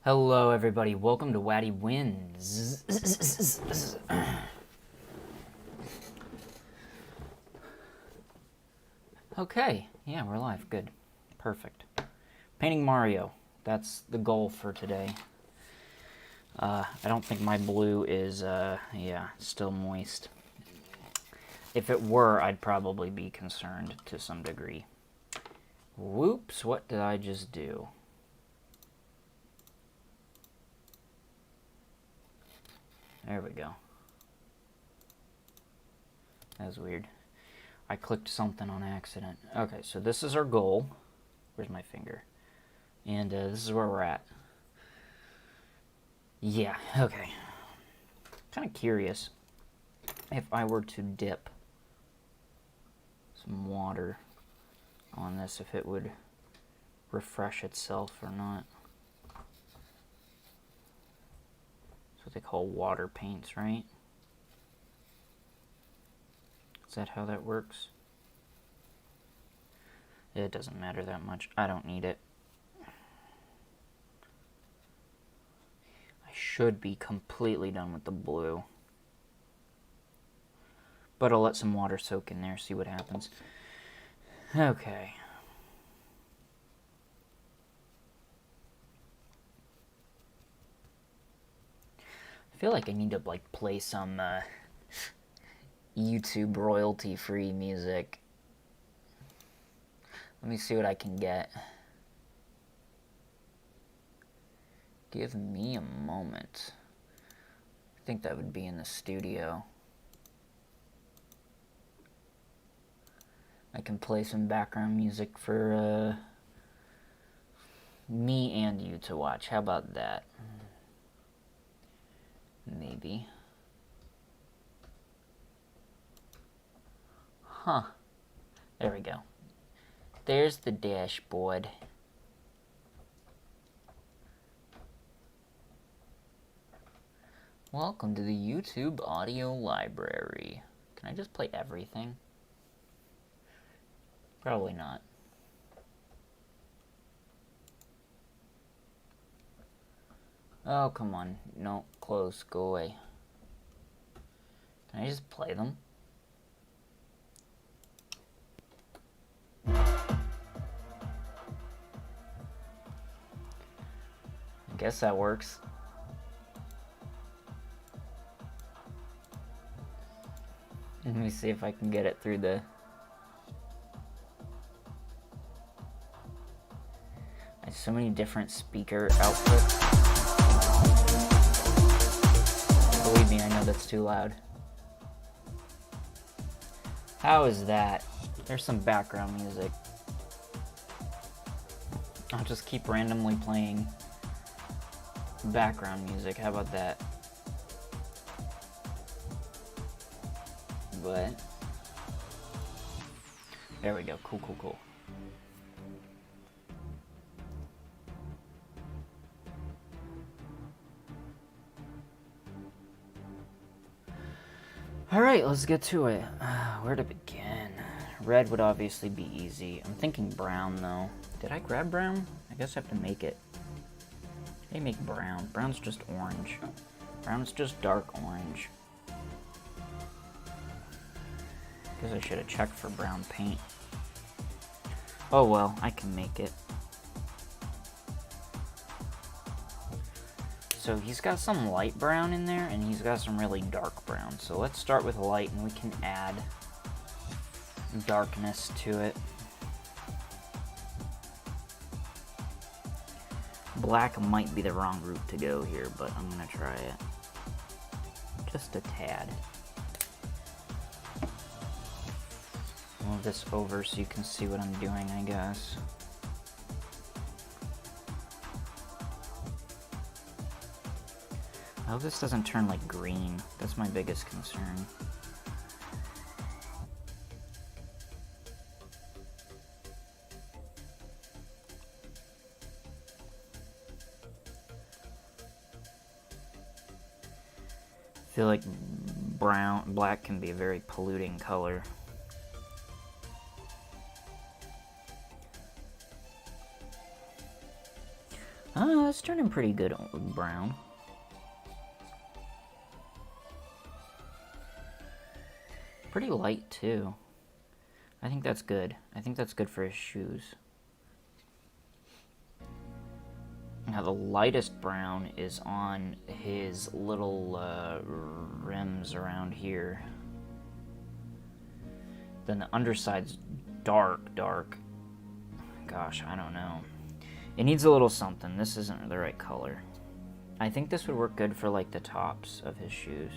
Hello everybody, welcome to Waddy Wins. Okay, yeah, we're live, good. Perfect. Painting Mario, that's the goal for today. I don't think my blue is, still moist. If it were, I'd probably be concerned to some degree. Whoops, what did I just do? There we go. That was weird. I clicked something on accident. Okay, so this is our goal. Where's my finger? And this is where we're at. Yeah, okay. Kind of curious if I were to dip some water on this, if it would refresh itself or not. That's what they call water paints, right? Is that how that works? It doesn't matter that much. I don't need it. I should be completely done with the blue. But I'll let some water soak in there, see what happens. Okay. I feel like I need to like play some YouTube royalty-free music. Let me see what I can get. Give me a moment. I think that would be in the studio. I can play some background music for me and you to watch. How about that? Maybe. Huh. There we go. There's the dashboard. Welcome to the YouTube audio library. Can I just play everything? Probably not. Oh, come on. No, close. Go away. Can I just play them? I guess that works. Let me see if I can get it through the... There's so many different speaker outputs. Believe me, I know that's too loud. How is that? There's some background music. I'll just keep randomly playing background music. How about that? But there we go. Cool, cool, cool. Alright, let's get to it. Where to begin? Red would obviously be easy. I'm thinking brown, though. Did I grab brown? I guess I have to make it. They make brown. Brown's just orange. Brown's just dark orange. Guess I should have checked for brown paint. Oh well, I can make it. So he's got some light brown in there, and he's got some really dark brown. So let's start with light, and we can add darkness to it. Black might be the wrong route to go here, but I'm gonna try it. Just a tad. Move this over so you can see what I'm doing, I guess. I hope this doesn't turn like green. That's my biggest concern. I feel like black can be a very polluting color. It's turning pretty good brown. Pretty light, too. I think that's good. I think that's good for his shoes. Now, the lightest brown is on his little rims around here. Then the underside's dark, dark. Gosh, I don't know. It needs a little something. This isn't the right color. I think this would work good for, like, the tops of his shoes.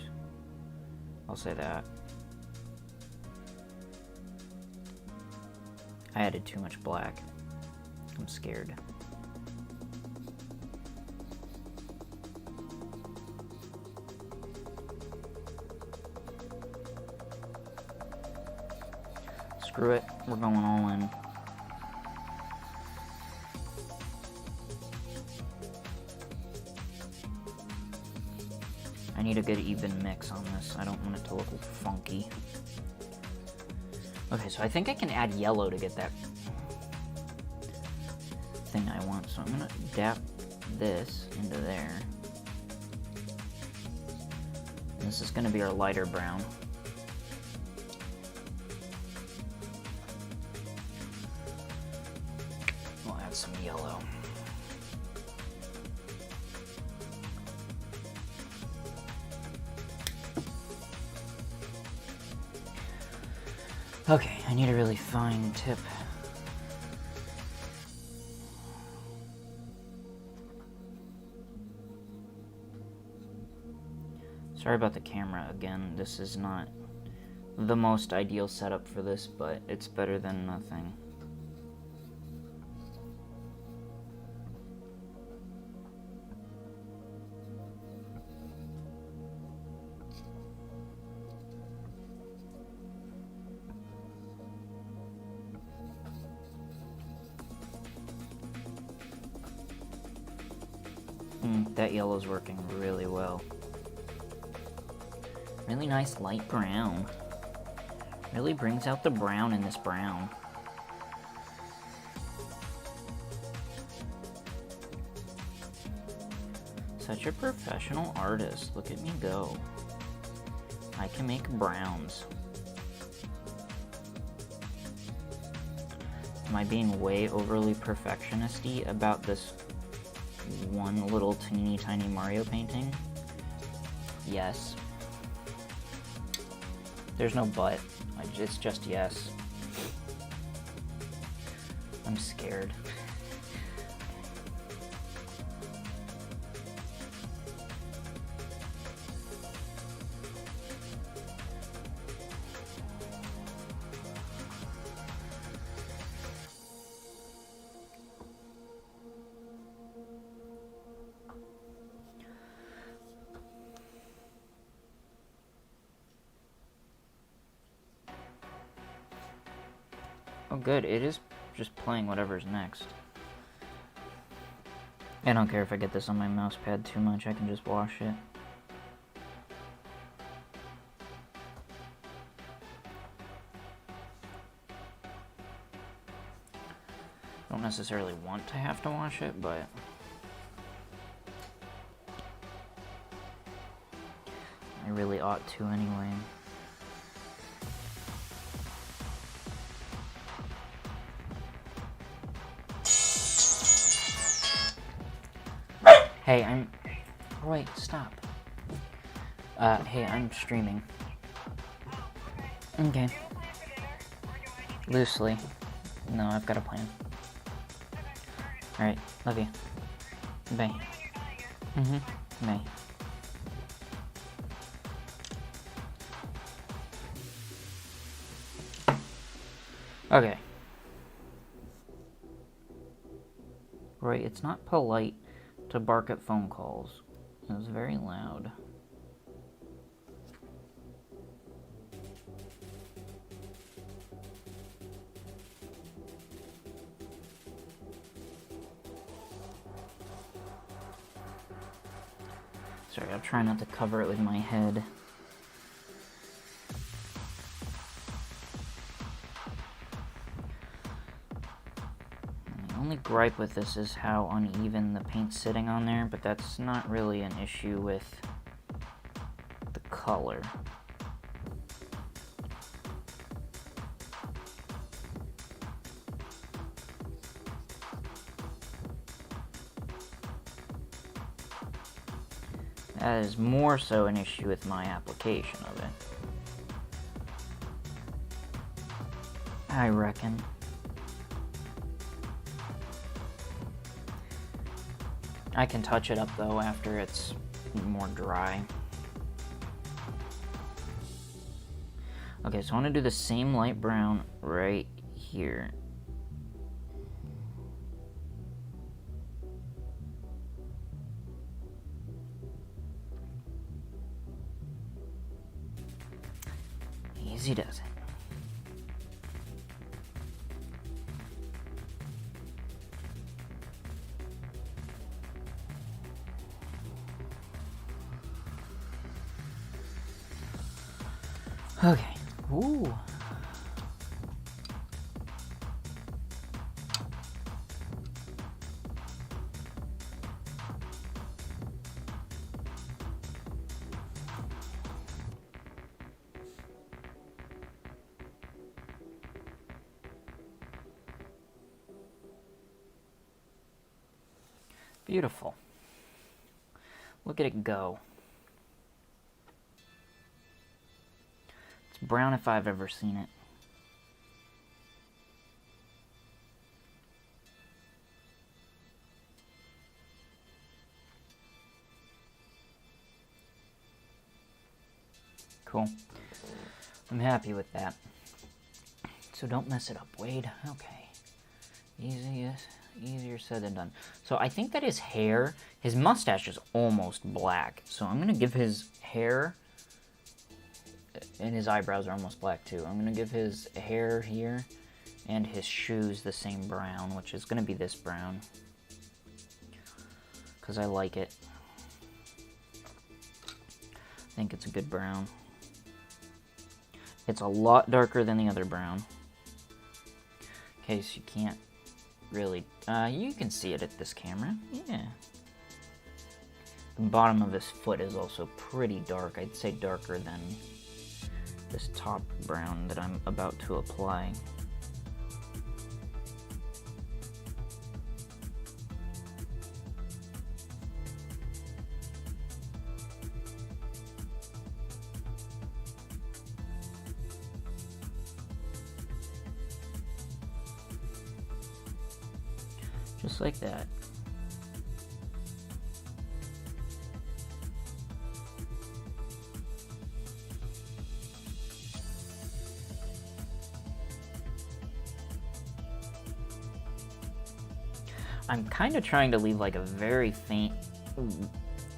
I'll say that. I added too much black. I'm scared. Screw it, we're going all in. I need a good even mix on this. I don't want it to look funky. Okay, so I think I can add yellow to get that thing I want. So I'm gonna dap this into there. And this is gonna be our lighter brown. We'll add some yellow. Okay, I need a really fine tip. Sorry about the camera again. This is not the most ideal setup for this, but it's better than nothing. That yellow's working really well. Really nice light brown. Really brings out the brown in this brown. Such a professional artist. Look at me go. I can make browns. Am I being way overly perfectionist-y about this one little teeny tiny Mario painting? Yes. There's no but. It's just yes. I'm scared. Oh good, it is just playing whatever's next. I don't care if I get this on my mouse pad too much, I can just wash it. Don't necessarily want to have to wash it, but I really ought to anyway. Hey, I'm... Wait, stop. Hey, I'm streaming. Okay. Loosely. No, I've got a plan. Alright, love you. Bye. Bye. Okay. Roy, it's not polite to bark at phone calls. It was very loud. Sorry, I'll try not to cover it with my head. The only gripe with this is how uneven the paint's sitting on there, but that's not really an issue with the color. That is more so an issue with my application of it, I reckon. I can touch it up though after it's more dry. Okay, so I want to do the same light brown right here. Easy does it. Okay. Ooh. Beautiful. Look at it go. It's brown if I've ever seen it. Cool. I'm happy with that. So don't mess it up, Wade. Okay. Easier said than done. So I think that his hair, his mustache is almost black. So I'm going to give his hair, and his eyebrows are almost black too. I'm going to give his hair here and his shoes the same brown, which is going to be this brown. Because I like it. I think it's a good brown. It's a lot darker than the other brown. In case you can't really, you can see it at this camera, yeah. The bottom of his foot is also pretty dark. I'd say darker than this top brown that I'm about to apply. Just like that. I'm kind of trying to leave like a very faint,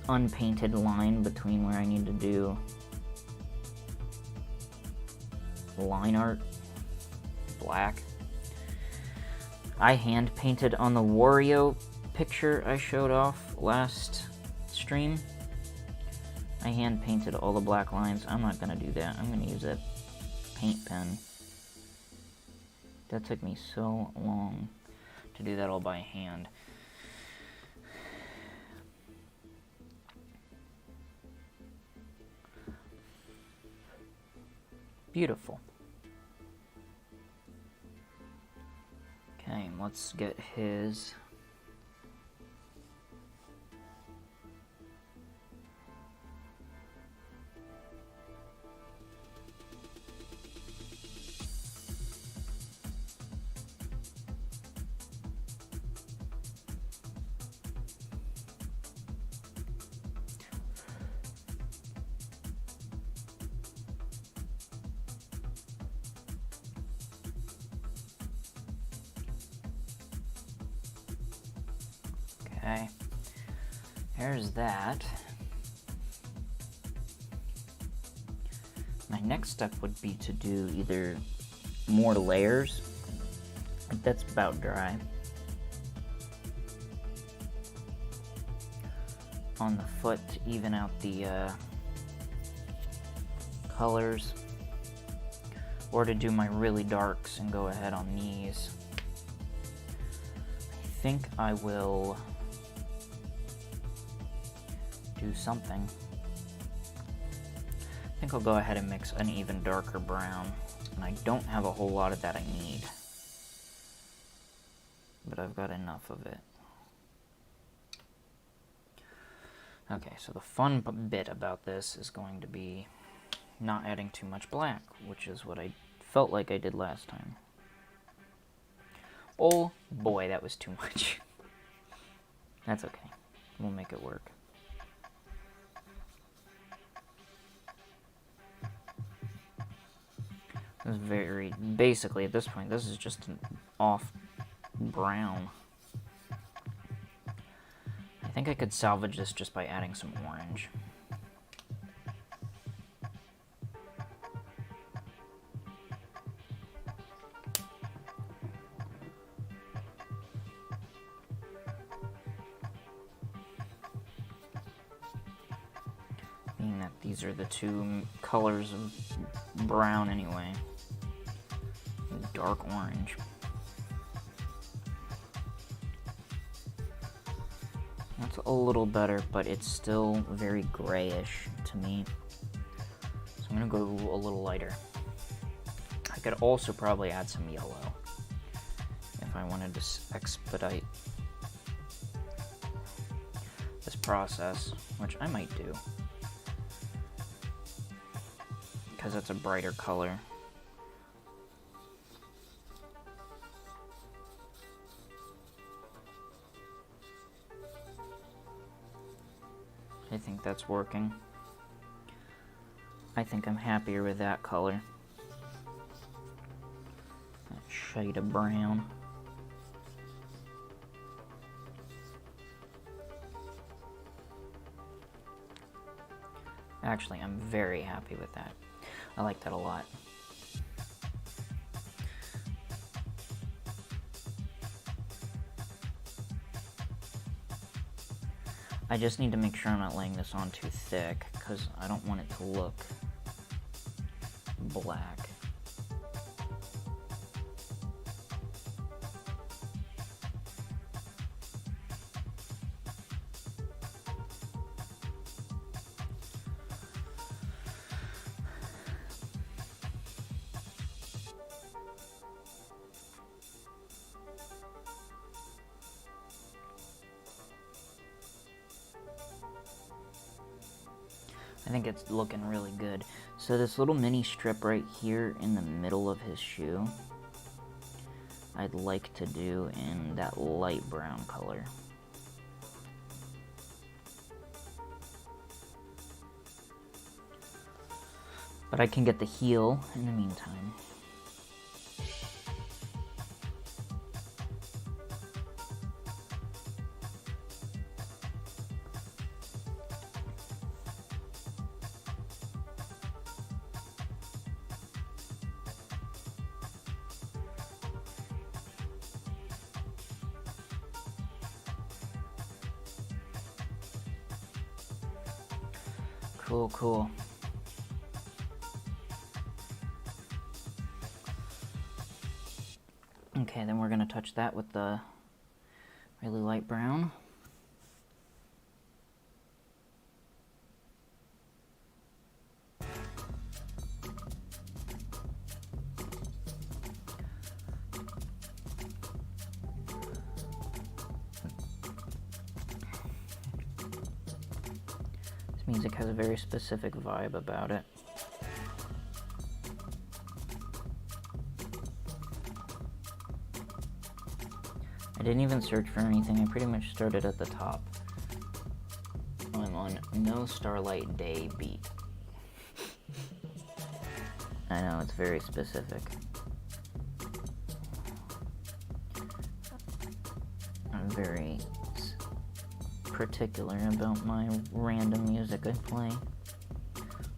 unpainted line between where I need to do line art, black. I hand painted on the Wario picture I showed off last stream. I hand painted all the black lines. I'm not gonna do that. I'm gonna use a paint pen. That took me so long to do that all by hand. Beautiful. Okay, let's get his okay, there's that. My next step would be to do either more layers. That's about dry. On the foot to even out the colors. Or to do my really darks and go ahead on these. I think I will do something. I think I'll go ahead and mix an even darker brown. And I don't have a whole lot of that I need. But I've got enough of it. Okay, so the fun bit about this is going to be not adding too much black, which is what I felt like I did last time. Oh boy, that was too much. That's okay. We'll make it work. This is very, basically at this point, this is just an off brown. I think I could salvage this just by adding some orange. Being that these are the two colors of brown anyway. Dark orange. That's a little better, but it's still very grayish to me. So I'm gonna go a little lighter. I could also probably add some yellow if I wanted to expedite this process, which I might do, because it's a brighter color. I think that's working. I think I'm happier with that color. That shade of brown. Actually, I'm very happy with that. I like that a lot. I just need to make sure I'm not laying this on too thick, because I don't want it to look black. I think it's looking really good. So this little mini strip right here in the middle of his shoe, I'd like to do in that light brown color. But I can get the heel in the meantime. Cool, cool. Okay, then we're gonna touch that with the really light brown. Music has a very specific vibe about it. I didn't even search for anything, I pretty much started at the top. I'm on No Starlight Day beat. I know, it's very specific. I'm very particular about my random music I play.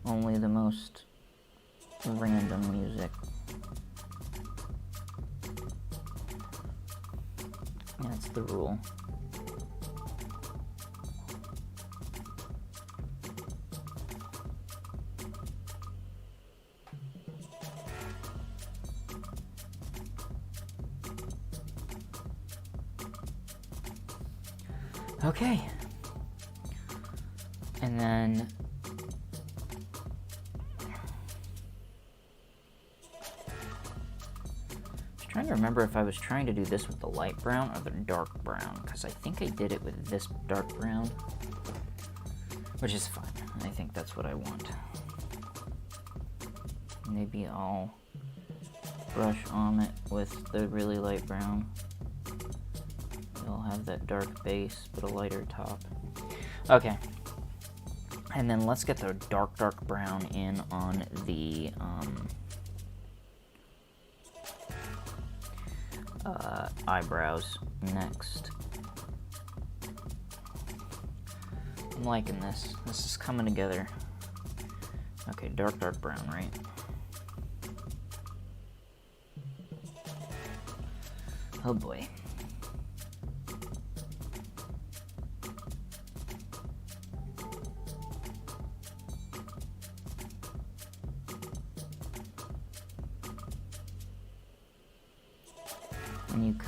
Only the most random music. That's the rule. Okay. And then trying to remember if I was trying to do this with the light brown or the dark brown, because I think I did it with this dark brown, which is fine. I think that's what I want. Maybe I'll brush on it with the really light brown. It'll have that dark base, but a lighter top. Okay. And then let's get the dark brown in on the eyebrows next. I'm liking this. This is coming together. Okay, dark brown, right? Oh boy. When it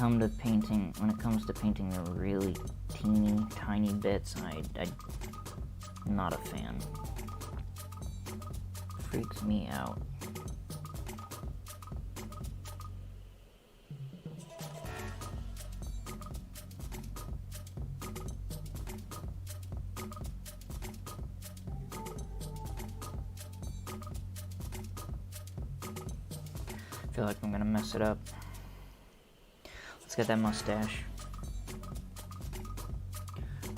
comes to painting the really teeny, tiny bits, I'm not a fan. Freaks me out. I feel like I'm gonna mess it up. Let's get that mustache.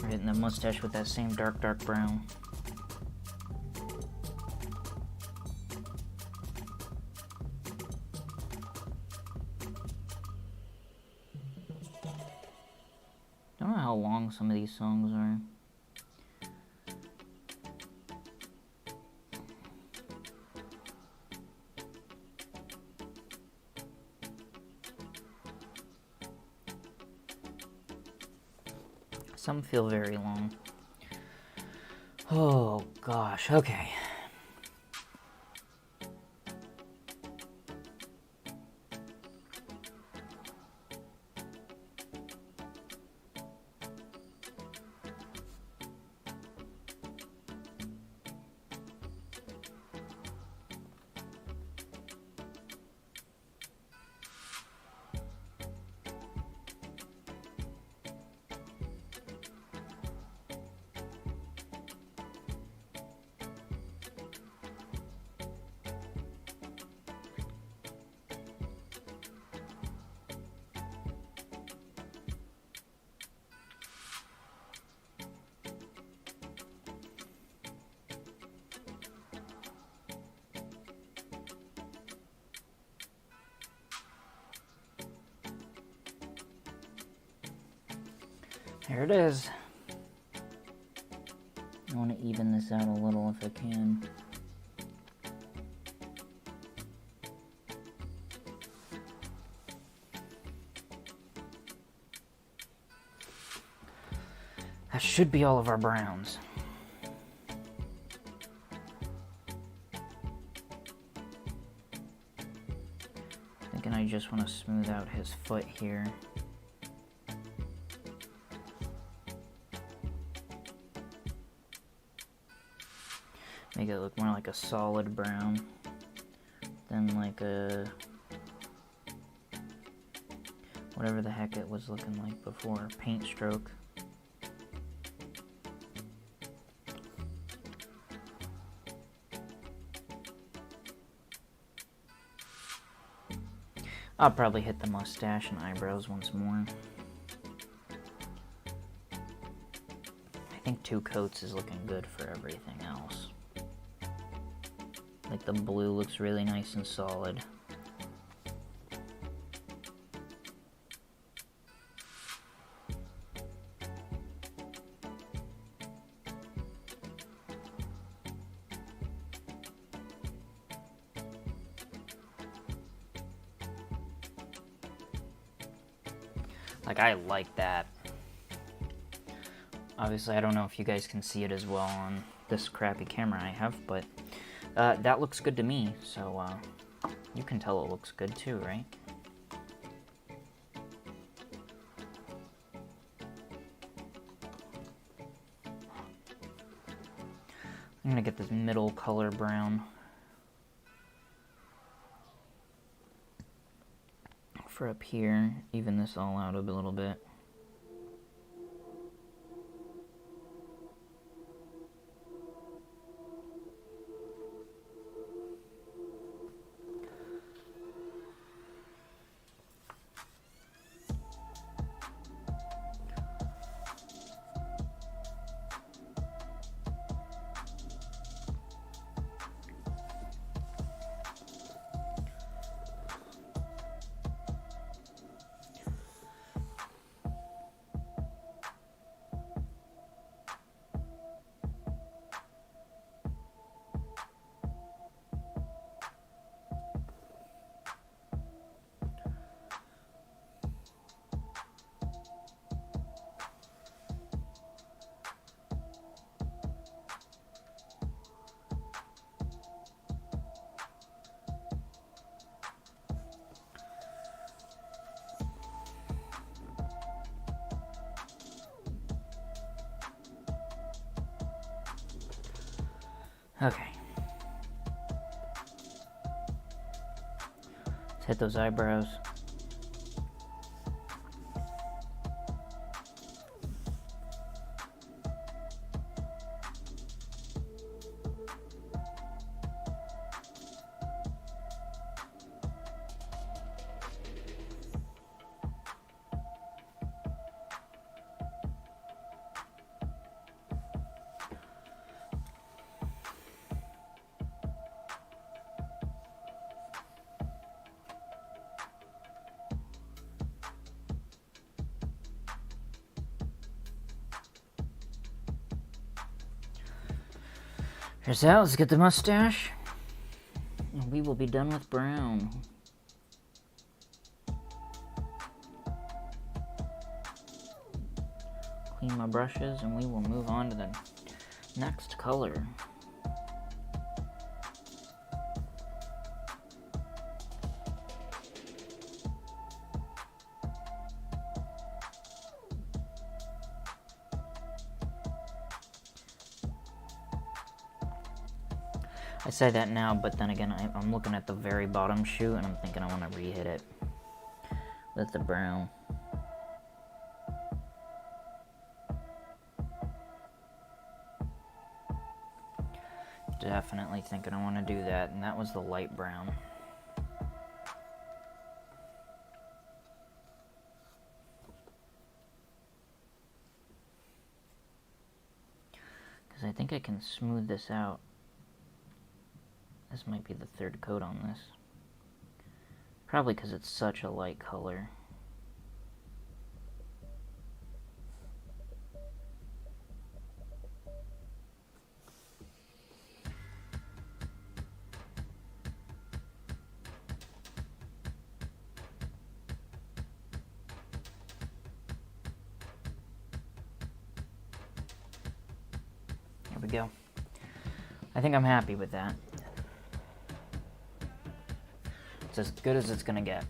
We're hitting the mustache with that same dark brown. Don't know how long some of these songs are. Some feel very long. Oh gosh, okay. There it is. I want to even this out a little if I can. That should be all of our browns. Thinking I just want to smooth out his foot here. Make it look more like a solid brown than like a whatever the heck it was looking like before, paint stroke. I'll probably hit the mustache and eyebrows once more. I think 2 coats is looking good for everything else. Like the blue looks really nice and solid. Like, I like that. Obviously, I don't know if you guys can see it as well on this crappy camera I have, but that looks good to me, so you can tell it looks good too, right? I'm gonna get this middle color brown for up here, even this all out a little bit. Okay. Let's hit those eyebrows. Here's that. Let's get the mustache. And we will be done with brown. Clean my brushes and we will move on to the next color. I say that now, but then again, I'm looking at the very bottom shoe and I'm thinking I want to re-hit it with the brown. Definitely thinking I want to do that, and that was the light brown. Because I think I can smooth this out. This might be the third coat on this. Probably because it's such a light color. There we go. I think I'm happy with that. It's as good as it's gonna get.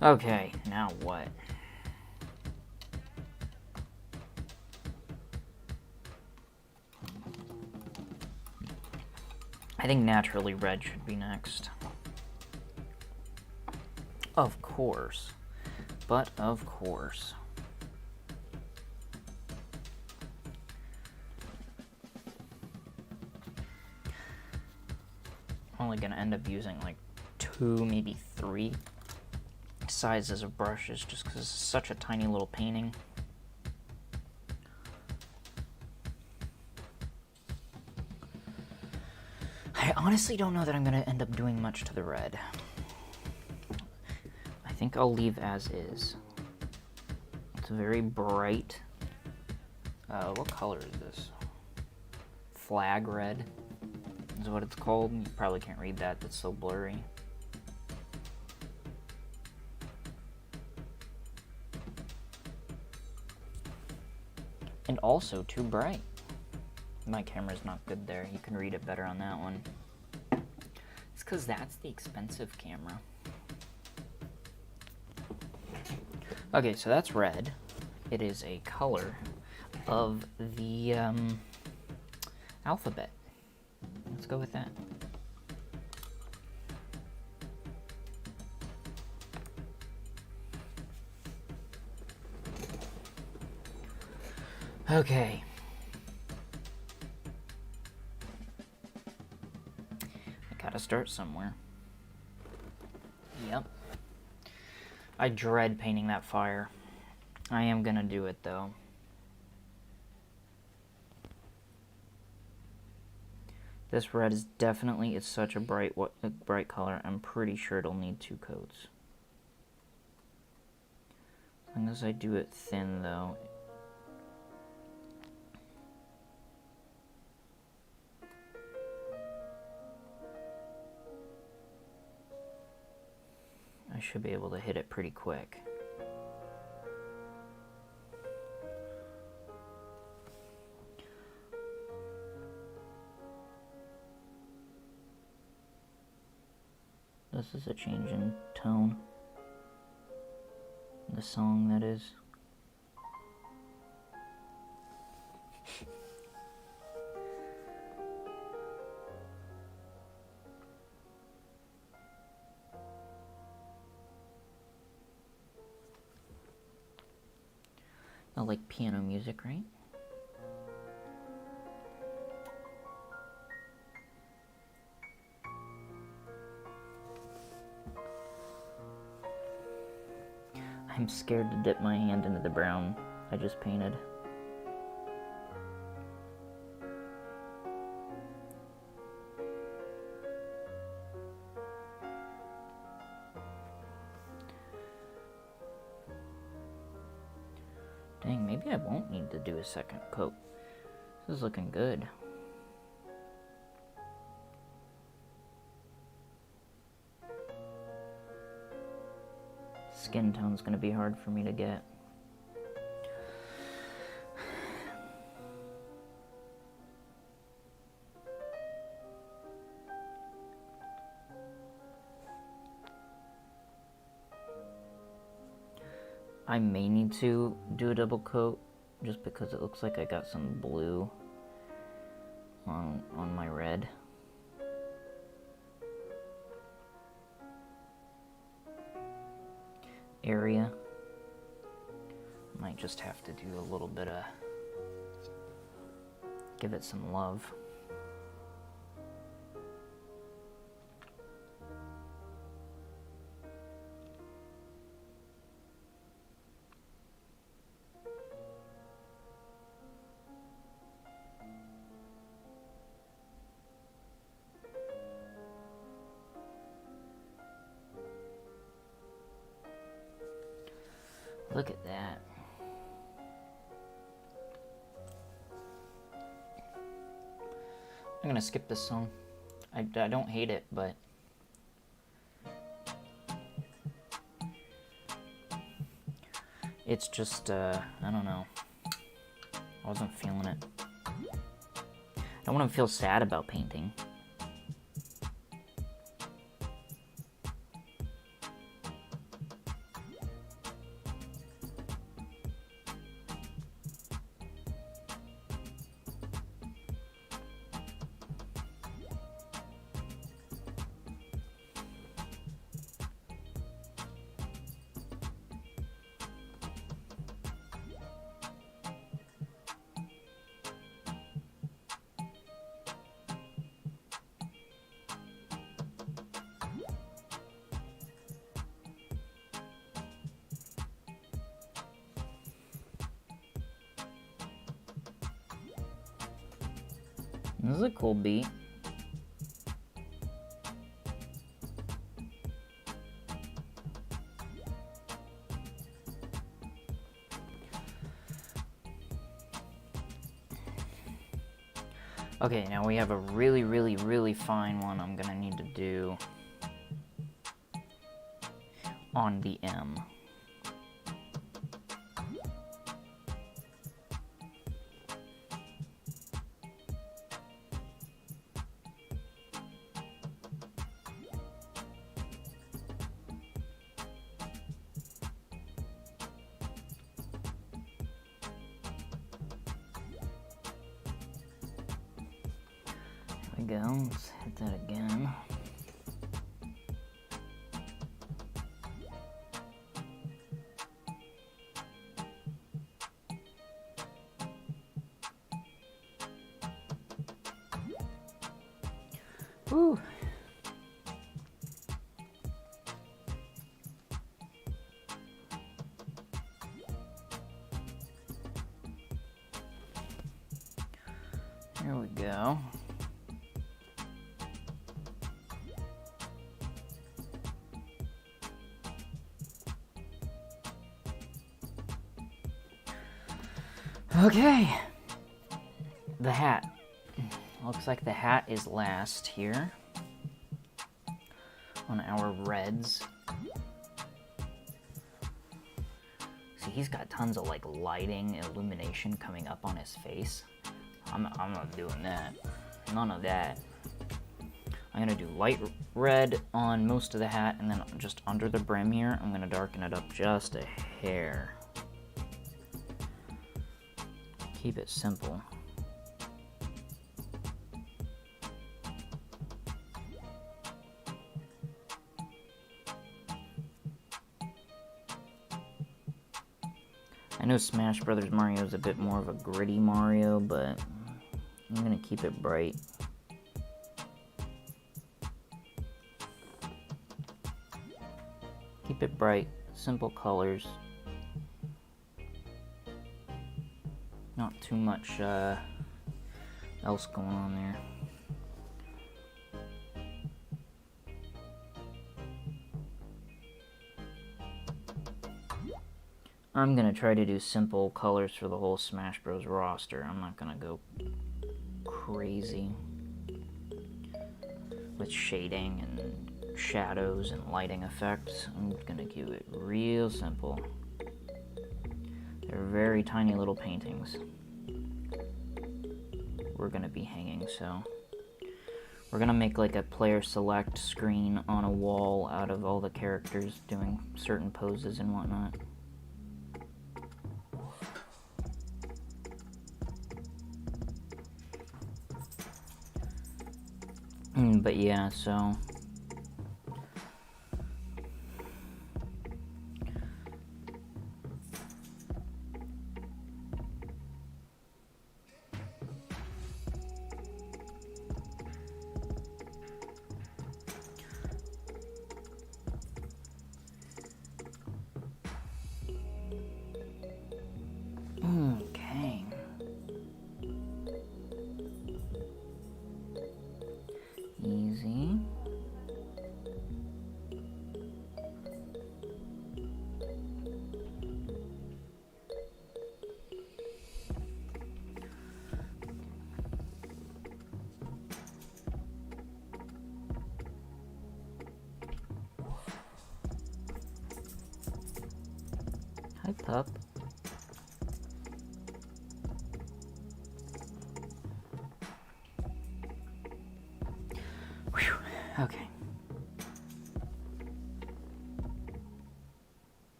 Okay, now what? I think naturally red should be next. Of course. But of course. Only gonna end up using like 2, maybe 3 sizes of brushes just because it's such a tiny little painting. I honestly don't know that I'm gonna end up doing much to the red. I think I'll leave as is. It's very bright. What color is this? Flag red is what it's called. You probably can't read that, that's so blurry. And also too bright. My camera's not good there. You can read it better on that one. It's because that's the expensive camera. Okay, so that's red. It is a color of the Alphabet. Let's go with that. Okay. I gotta start somewhere. Yep. I dread painting that fire. I am gonna do it though. This red is definitely, it's such a bright color. I'm pretty sure it'll need 2 coats. As long as I do it thin though. I should be able to hit it pretty quick. This is a change in tone. The song, that is. I like piano music, right? I'm scared to dip my hand into the brown I just painted. Dang, maybe I won't need to do a second coat. This is looking good. Skin tone's gonna be hard for me to get. I may need to do a double coat just because it looks like I got some blue on my red. Area. Might just have to do a little bit of, give it some love. Look at that. I'm gonna skip this song. I don't hate it, but it's just, I don't know. I wasn't feeling it. I don't want to feel sad about painting. This is a cool beat. Okay, now we have a really, really, really fine one I'm gonna need to do on the M. we go. Let's hit that again. Woo. Here we go. Okay. The hat. Looks like the hat is last here on our reds. See, he's got tons of like lighting, illumination coming up on his face. I'm not doing that. None of that. I'm gonna do light red on most of the hat, and then just under the brim here, I'm gonna darken it up just a hair. Keep it simple. I know Smash Brothers Mario is a bit more of a gritty Mario, but I'm gonna keep it bright. Keep it bright, simple colors. Not too much else going on there. I'm gonna try to do simple colors for the whole Smash Bros. Roster. I'm not gonna go crazy with shading and shadows and lighting effects. I'm gonna keep it real simple. They're very tiny little paintings we're gonna be hanging, so we're gonna make like a player select screen on a wall out of all the characters doing certain poses and whatnot. But yeah, so okay. Easy. Hi, pup. Whew. Okay.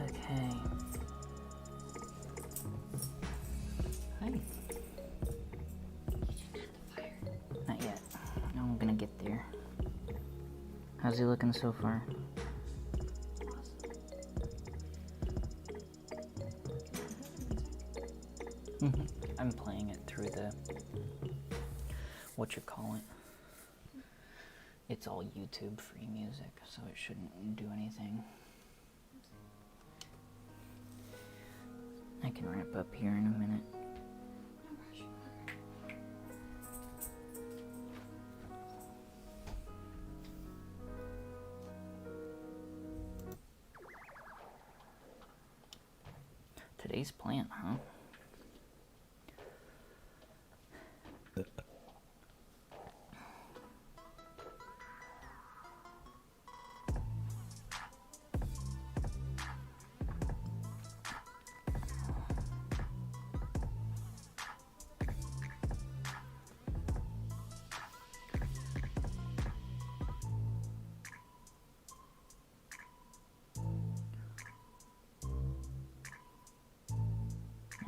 Okay. Hi. Not yet. No, I'm gonna get there. How's he looking so far? I'm playing it through the what you call it. It's all YouTube free music, so it shouldn't do anything. I can ramp up here in a minute. Today's plant, huh?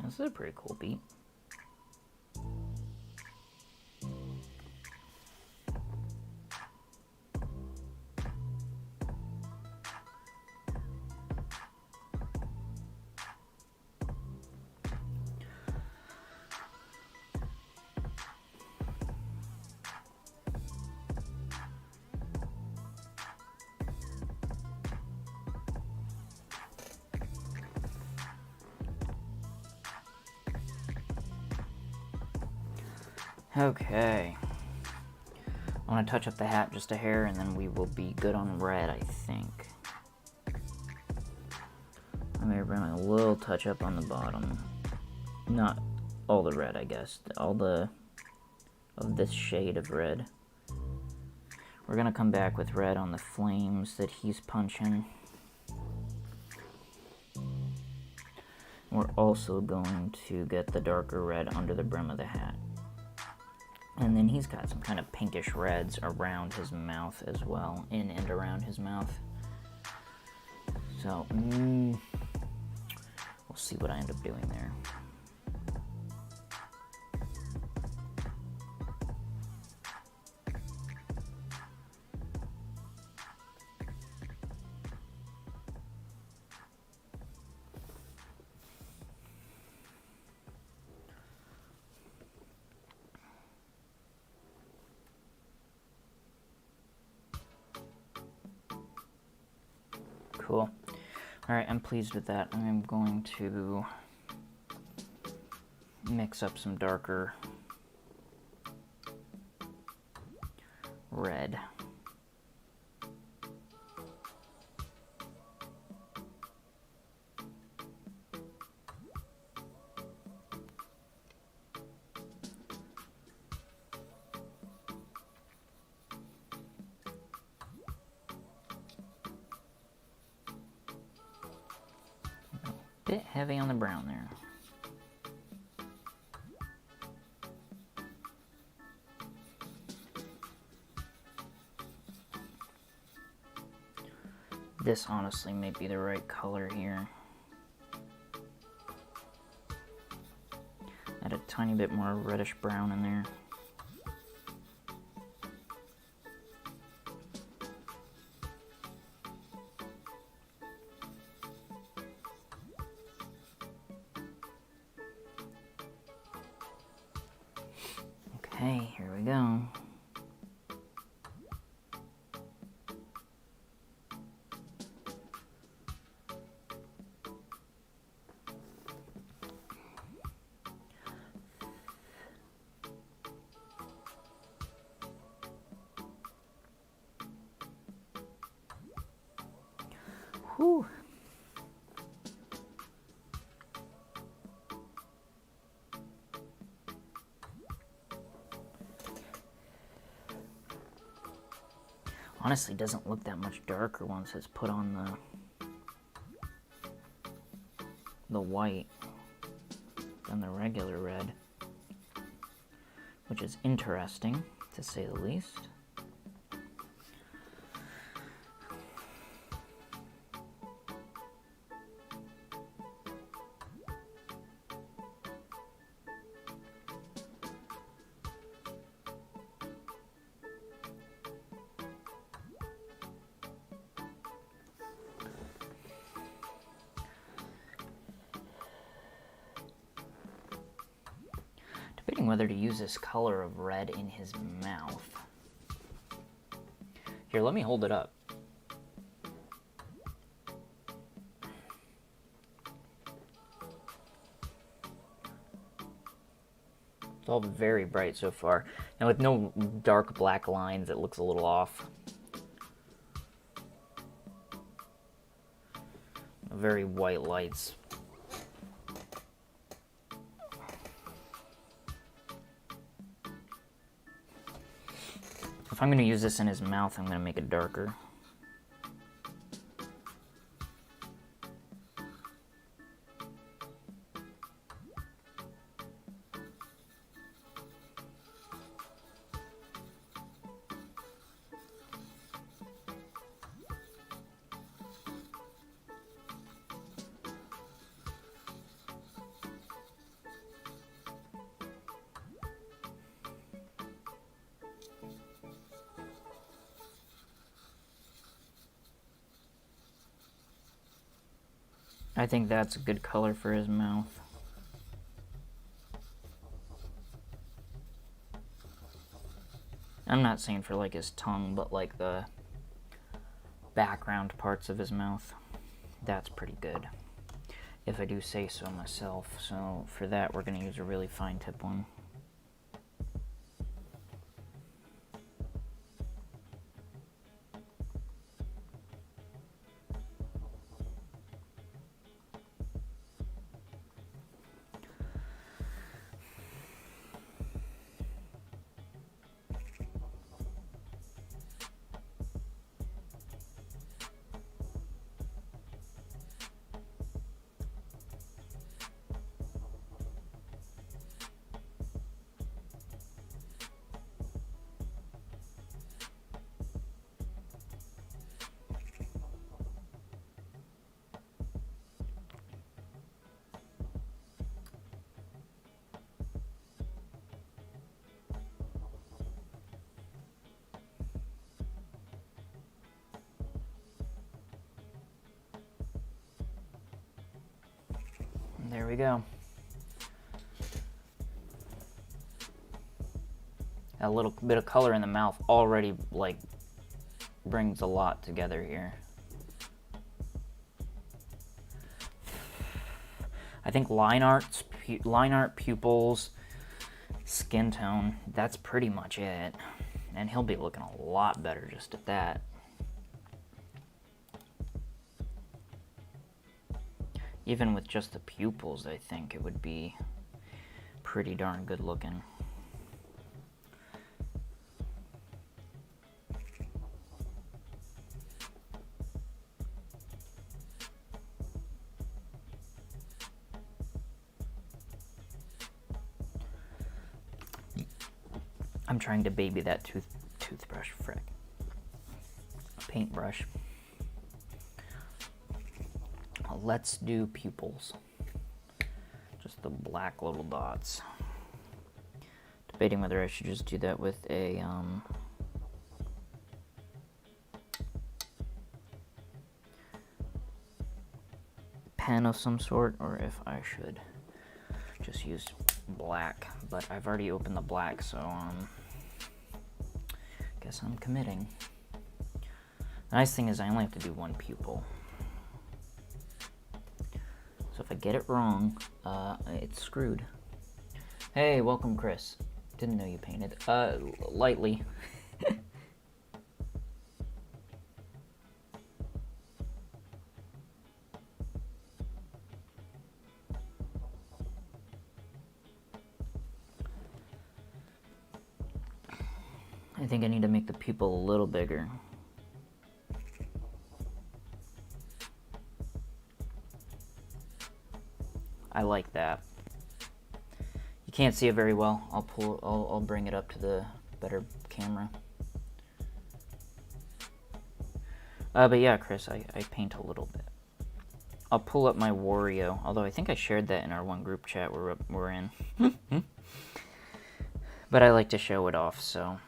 This is a pretty cool beat. Okay. I want to touch up the hat just a hair, and then we will be good on red, I think. I may bring a little touch up on the bottom. Not all the red, I guess. All the of this shade of red. We're gonna come back with red on the flames that he's punching. We're also going to get the darker red under the brim of the hat. And then he's got some kind of pinkish reds around his mouth as well, in and around his mouth. So, we'll see what I end up doing there. Cool. Alright, I'm pleased with that. I'm going to mix up some darker red. Bit heavy on the brown there. This honestly may be the right color here. Add a tiny bit more reddish brown in there. Okay, here we go. Whew. Honestly, doesn't look that much darker once it's put on the white than the regular red, which is interesting, to say the least. Debating whether to use this color of red in his mouth. Here, let me hold it up. It's all very bright so far. And with no dark black lines, it looks a little off. Very white lights. I'm going to use this in his mouth, I'm going to make it darker. I think that's a good color for his mouth. I'm not saying for like his tongue, but like the background parts of his mouth. That's pretty good, if I do say so myself. So for that, we're going to use a really fine tip one. There we go. A little bit of color in the mouth already like brings a lot together here. I think line art, pupils, skin tone, that's pretty much it. And he'll be looking a lot better just at that. Even with just the pupils, I think it would be pretty darn good looking. I'm trying to baby that toothbrush, frick. Paintbrush. Let's do pupils. Just the black little dots. Debating whether I should just do that with a pen of some sort, or if I should just use black. But I've already opened the black, so guess I'm committing. The nice thing is I only have to do one pupil. So if I get it wrong, it's screwed. Hey, welcome, Chris. Didn't know you painted. Lightly. I think I need to make the pupil a little bigger. I like that. You can't see it very well. I'll bring it up to the better camera. But yeah, Chris, I paint a little bit. I'll pull up my Wario, although I think I shared that in our one group chat we're in. But I like to show it off, so,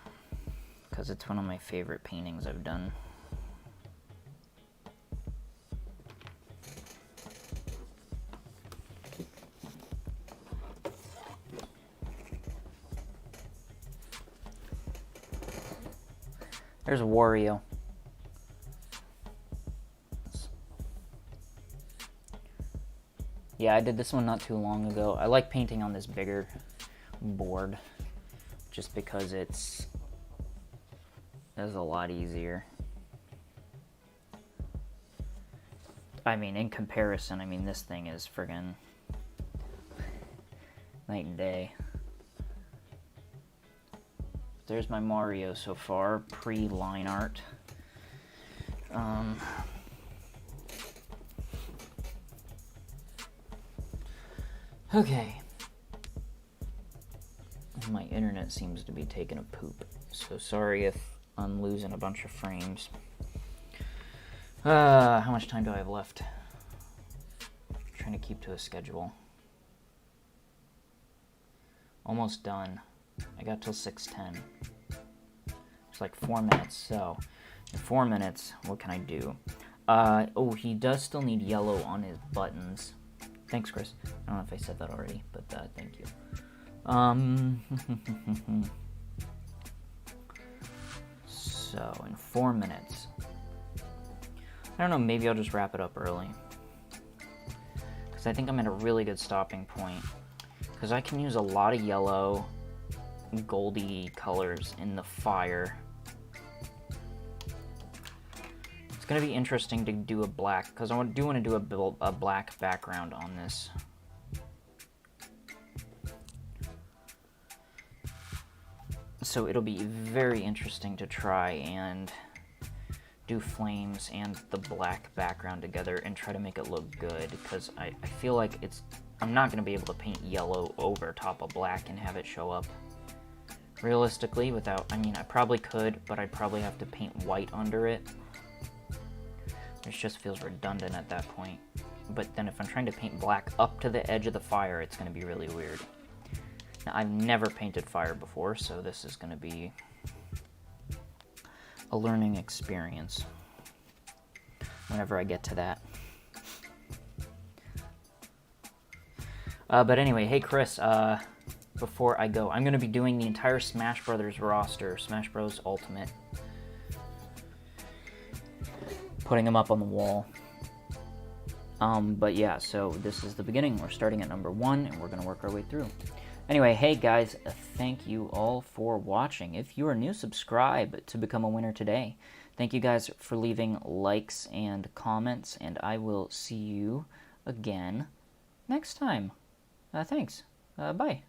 because it's one of my favorite paintings I've done. There's Wario. Yeah, I did this one not too long ago. I like painting on this bigger board just because it's a lot easier. I mean, in comparison, I mean, this thing is friggin' night and day. there's my Mario so far, pre-line art. Okay. My internet seems to be taking a poop, so sorry if I'm losing a bunch of frames. How much time do I have left? I'm trying to keep to a schedule. Almost done. I got till 6:10. It's like 4 minutes, so in 4 minutes, what can I do? Oh, he does still need yellow on his buttons. Thanks, Chris. I don't know if I said that already, but thank you. So, in 4 minutes. I don't know, maybe I'll just wrap it up early. Because I think I'm at a really good stopping point. Because I can use a lot of yellow, goldy colors in the fire. It's going to be interesting to do a black, because I do want to do a black background on this. So it'll be very interesting to try and do flames and the black background together and try to make it look good, because I feel like I'm not going to be able to paint yellow over top of black and have it show up realistically without, I mean, I probably could, but I'd probably have to paint white under it, which just feels redundant at that point. But then if I'm trying to paint black up to the edge of the fire, it's going to be really weird. Now, I've never painted fire before, so this is going to be a learning experience whenever I get to that. But anyway, hey Chris, before I go, I'm going to be doing the entire Smash Brothers roster, Smash Bros. Ultimate. Putting them up on the wall. But yeah, so this is the beginning. We're starting at number 1, and we're going to work our way through. Anyway, hey guys, thank you all for watching. If you are new, subscribe to become a winner today. Thank you guys for leaving likes and comments, and I will see you again next time. Thanks. Bye.